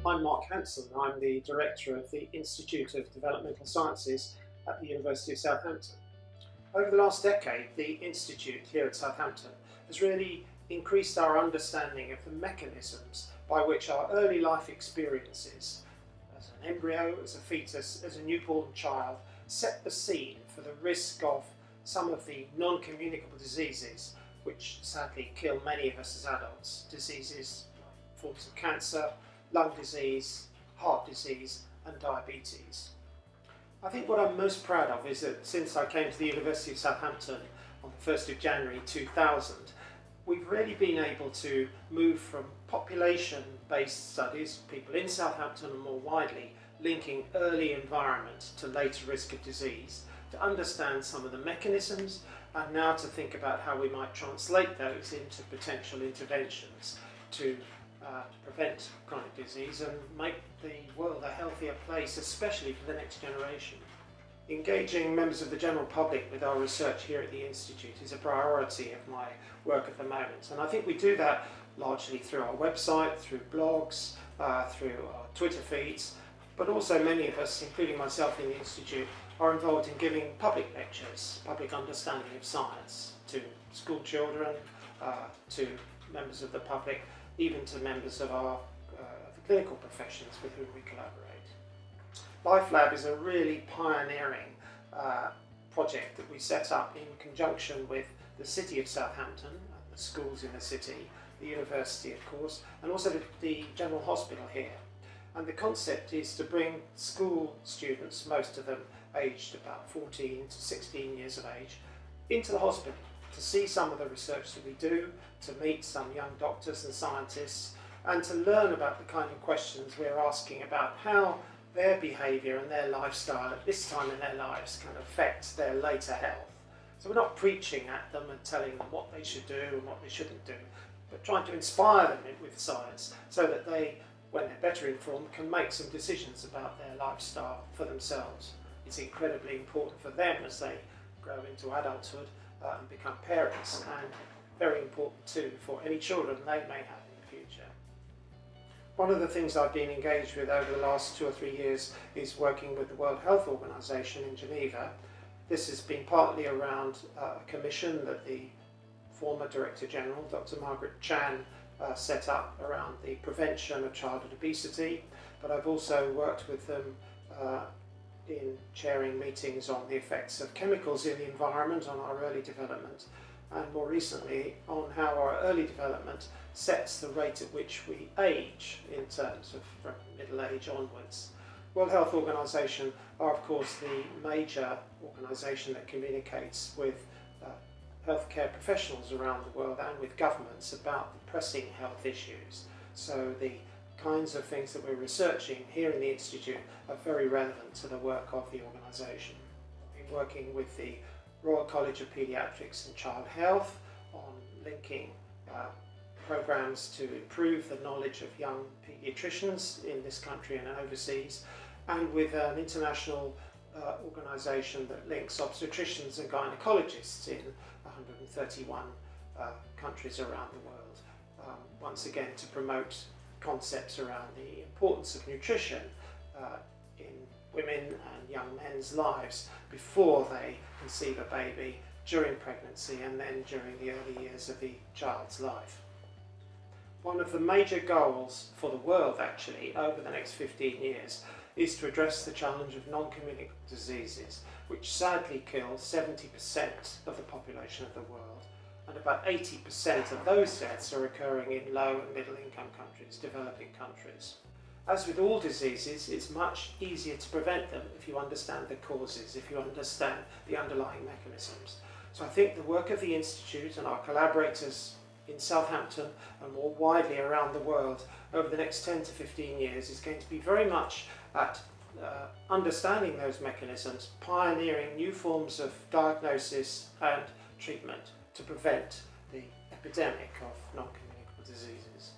I'm Mark Hanson. I'm the Director of the Institute of Developmental Sciences at the University of Southampton. Over the last decade, the Institute here at Southampton has really increased our understanding of the mechanisms by which our early life experiences, as an embryo, as a fetus, as a newborn child, set the scene for the risk of some of the non-communicable diseases which sadly kill many of us as adults. Diseases like forms of cancer, lung disease, heart disease and diabetes. I think what I'm most proud of is that since I came to the University of Southampton on the 1st of January 2000, we've really been able to move from population-based studies, people in Southampton and more widely, linking early environment to later risk of disease, to understand some of the mechanisms and now to think about how we might translate those into potential interventions to prevent chronic disease and make the world a healthier place, especially for the next generation. Engaging members of the general public with our research here at the Institute is a priority of my work at the moment, and I think we do that largely through our website, through blogs, through our Twitter feeds, but also many of us, including myself in the Institute, are involved in giving public lectures, public understanding of science to school children, to members of the public, even to members of our the clinical professions with whom we collaborate. LIFELAB is a really pioneering project that we set up in conjunction with the City of Southampton, the schools in the city, the university of course, and also the General Hospital here. And the concept is to bring school students, most of them aged about 14 to 16 years of age, into the hospital to see some of the research that we do, to meet some young doctors and scientists, and to learn about the kind of questions we're asking about how their behaviour and their lifestyle at this time in their lives can affect their later health. So we're not preaching at them and telling them what they should do and what they shouldn't do, but trying to inspire them with science so that they, when they're better informed, can make some decisions about their lifestyle for themselves. It's incredibly important for them as they grow into adulthood and become parents, and very important too for any children they may have in the future. One of the things I've been engaged with over the last 2 or 3 years is working with the World Health Organization in Geneva. This has been partly around a commission that the former Director General, Dr. Margaret Chan, set up around the prevention of childhood obesity, but I've also worked with them in chairing meetings on the effects of chemicals in the environment on our early development, and more recently on how our early development sets the rate at which we age in terms of from middle age onwards. World Health Organization are of course the major organisation that communicates with healthcare professionals around the world and with governments about the pressing health issues. So the kinds of things that we're researching here in the Institute are very relevant to the work of the organisation. We've been working with the Royal College of Paediatrics and Child Health on linking programmes to improve the knowledge of young paediatricians in this country and overseas, and with an international organisation that links obstetricians and gynecologists in 131 countries around the world, once again to promote concepts around the importance of nutrition in women and young men's lives before they conceive a baby, during pregnancy and then during the early years of the child's life. One of the major goals for the world actually over the next 15 years is to address the challenge of non-communicable diseases, which sadly kill 70% of the population of the world, and about 80% of those deaths are occurring in low and middle income countries, developing countries. As with all diseases, it's much easier to prevent them if you understand the causes, if you understand the underlying mechanisms. So I think the work of the Institute and our collaborators in Southampton and more widely around the world over the next 10 to 15 years is going to be very much at understanding those mechanisms, pioneering new forms of diagnosis and treatment to prevent the epidemic of non-communicable diseases.